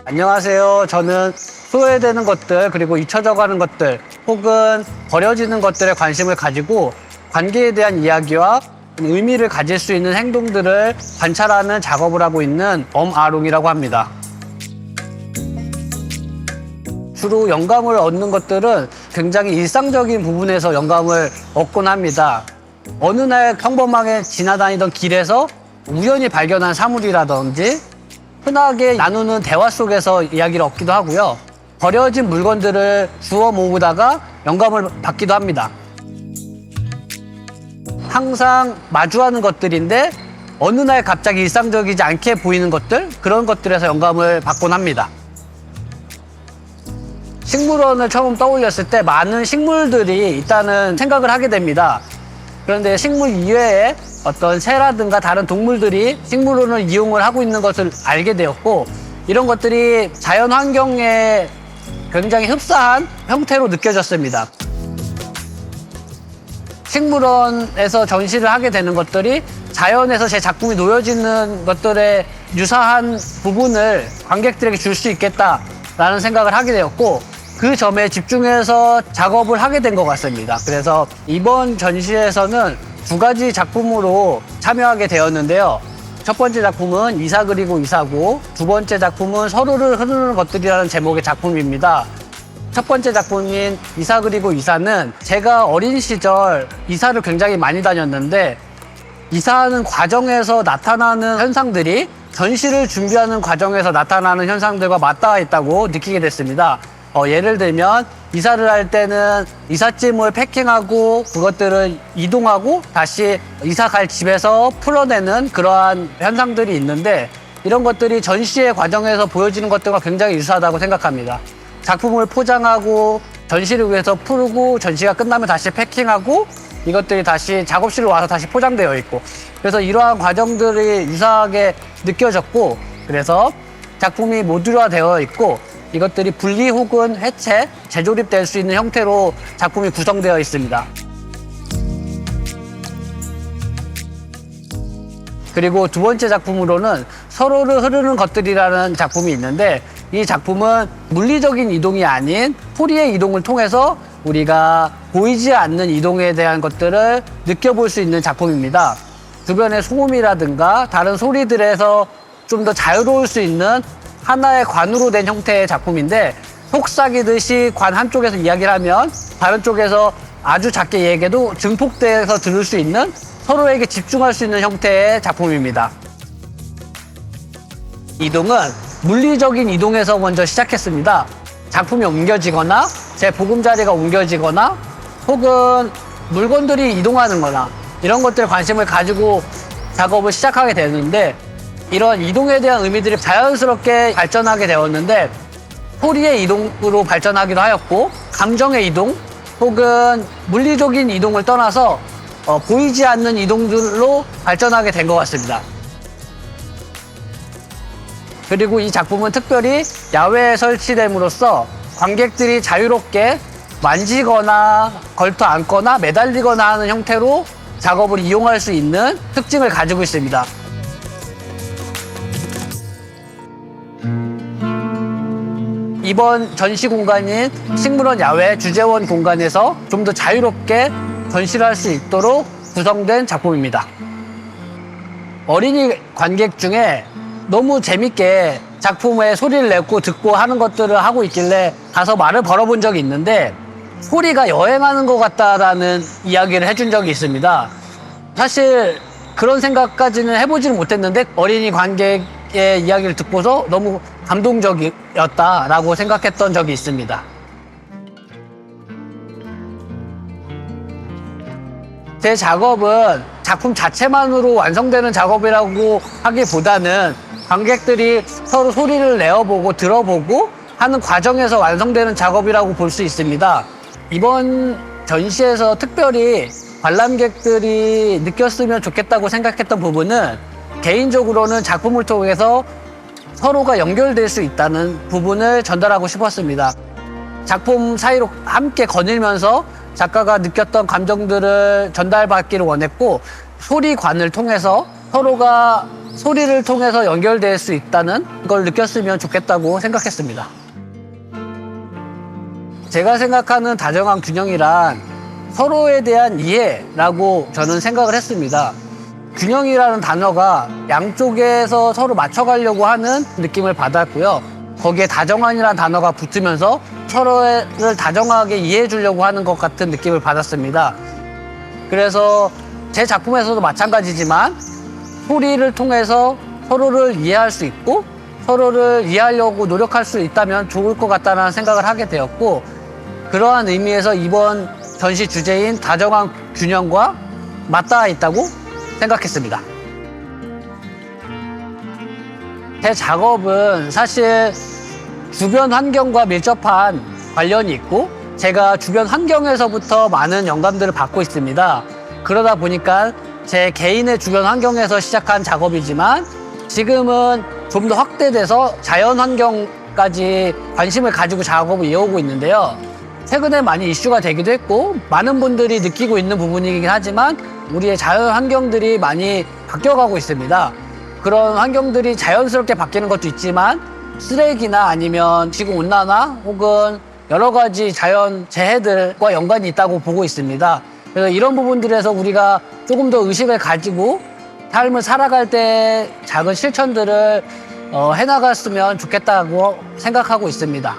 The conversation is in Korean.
안녕하세요. 저는 소외되는 것들, 그리고 잊혀져가는 것들, 혹은 버려지는 것들에 관심을 가지고 관계에 대한 이야기와 의미를 가질 수 있는 행동들을 관찰하는 작업을 하고 있는 엄아롱이라고 합니다. 주로 영감을 얻는 것들은 굉장히 일상적인 부분에서 영감을 얻곤 합니다. 어느 날 평범하게 지나다니던 길에서 우연히 발견한 사물이라든지 흔하게 나누는 대화 속에서 이야기를 얻기도 하고요. 버려진 물건들을 주워 모으다가 영감을 받기도 합니다. 항상 마주하는 것들인데 어느 날 갑자기 일상적이지 않게 보이는 것들, 그런 것들에서 영감을 받곤 합니다. 식물원을 처음 떠올렸을 때 많은 식물들이 있다는 생각을 하게 됩니다. 그런데 식물 이외에 어떤 새라든가 다른 동물들이 식물원을 이용을 하고 있는 것을 알게 되었고, 이런 것들이 자연 환경에 굉장히 흡사한 형태로 느껴졌습니다. 식물원에서 전시를 하게 되는 것들이 자연에서 제 작품이 놓여지는 것들에 유사한 부분을 관객들에게 줄 수 있겠다라는 생각을 하게 되었고, 그 점에 집중해서 작업을 하게 된 것 같습니다. 그래서 이번 전시에서는 두 가지 작품으로 참여하게 되었는데요. 첫 번째 작품은 이사 그리고 이사고, 두 번째 작품은 서로를 흐르는 것들이라는 제목의 작품입니다. 첫 번째 작품인 이사 그리고 이사는 제가 어린 시절 이사를 굉장히 많이 다녔는데, 이사하는 과정에서 나타나는 현상들이 전시를 준비하는 과정에서 나타나는 현상들과 맞닿아 있다고 느끼게 됐습니다. 예를 들면 이사를 할 때는 이삿짐을 패킹하고 그것들을 이동하고 다시 이사 갈 집에서 풀어내는 그러한 현상들이 있는데, 이런 것들이 전시의 과정에서 보여지는 것들과 굉장히 유사하다고 생각합니다. 작품을 포장하고 전시를 위해서 풀고 전시가 끝나면 다시 패킹하고 이것들이 다시 작업실로 와서 다시 포장되어 있고, 그래서 이러한 과정들이 유사하게 느껴졌고, 그래서 작품이 모듈화되어 있고 이것들이 분리 혹은 해체, 재조립될 수 있는 형태로 작품이 구성되어 있습니다. 그리고 두 번째 작품으로는 서로를 흐르는 것들이라는 작품이 있는데, 이 작품은 물리적인 이동이 아닌 소리의 이동을 통해서 우리가 보이지 않는 이동에 대한 것들을 느껴볼 수 있는 작품입니다. 주변의 소음이라든가 다른 소리들에서 좀 더 자유로울 수 있는 하나의 관으로 된 형태의 작품인데, 속삭이듯이 관 한쪽에서 이야기를 하면 다른 쪽에서 아주 작게 얘기해도 증폭돼서 들을 수 있는, 서로에게 집중할 수 있는 형태의 작품입니다. 이동은 물리적인 이동에서 먼저 시작했습니다. 작품이 옮겨지거나 제 보금자리가 옮겨지거나 혹은 물건들이 이동하는 거나 이런 것들에 관심을 가지고 작업을 시작하게 되는데, 이런 이동에 대한 의미들이 자연스럽게 발전하게 되었는데, 소리의 이동으로 발전하기도 하였고, 감정의 이동 혹은 물리적인 이동을 떠나서 보이지 않는 이동들로 발전하게 된 것 같습니다. 그리고 이 작품은 특별히 야외에 설치됨으로써 관객들이 자유롭게 만지거나 걸터 앉거나 매달리거나 하는 형태로 작업을 이용할 수 있는 특징을 가지고 있습니다. 이번 전시 공간인 식물원 야외 주재원 공간에서 좀 더 자유롭게 전시를 할 수 있도록 구성된 작품입니다. 어린이 관객 중에 너무 재밌게 작품에 소리를 내고 듣고 하는 것들을 하고 있길래 가서 말을 걸어본 적이 있는데, 소리가 여행하는 것 같다라는 이야기를 해준 적이 있습니다. 사실 그런 생각까지는 해보지는 못했는데, 어린이 관객의 이야기를 듣고서 너무 감동적이었다라고 생각했던 적이 있습니다. 제 작업은 작품 자체만으로 완성되는 작업이라고 하기보다는 관객들이 서로 소리를 내어보고 들어보고 하는 과정에서 완성되는 작업이라고 볼 수 있습니다. 이번 전시에서 특별히 관람객들이 느꼈으면 좋겠다고 생각했던 부분은, 개인적으로는 작품을 통해서 서로가 연결될 수 있다는 부분을 전달하고 싶었습니다. 작품 사이로 함께 거닐면서 작가가 느꼈던 감정들을 전달받기를 원했고 소리관을 통해서 서로가 소리를 통해서 연결될 수 있다는 걸 느꼈으면 좋겠다고 생각했습니다. 제가 생각하는 다정한 균형이란 서로에 대한 이해라고 저는 생각을 했습니다. 균형이라는 단어가 양쪽에서 서로 맞춰가려고 하는 느낌을 받았고요. 거기에 다정한이라는 단어가 붙으면서 서로를 다정하게 이해해 주려고 하는 것 같은 느낌을 받았습니다. 그래서 제 작품에서도 마찬가지지만 소리를 통해서 서로를 이해할 수 있고 서로를 이해하려고 노력할 수 있다면 좋을 것 같다는 생각을 하게 되었고, 그러한 의미에서 이번 전시 주제인 다정한 균형과 맞닿아 있다고 생각했습니다. 제 작업은 사실 주변 환경과 밀접한 관련이 있고 제가 주변 환경에서부터 많은 영감들을 받고 있습니다. 그러다 보니까 제 개인의 주변 환경에서 시작한 작업이지만 지금은 좀 더 확대돼서 자연 환경까지 관심을 가지고 작업을 이어오고 있는데요. 최근에 많이 이슈가 되기도 했고 많은 분들이 느끼고 있는 부분이긴 하지만 우리의 자연 환경들이 많이 바뀌어가고 있습니다. 그런 환경들이 자연스럽게 바뀌는 것도 있지만 쓰레기나 아니면 지구온난화 혹은 여러 가지 자연 재해들과 연관이 있다고 보고 있습니다. 그래서 이런 부분들에서 우리가 조금 더 의식을 가지고 삶을 살아갈 때 작은 실천들을 해나갔으면 좋겠다고 생각하고 있습니다.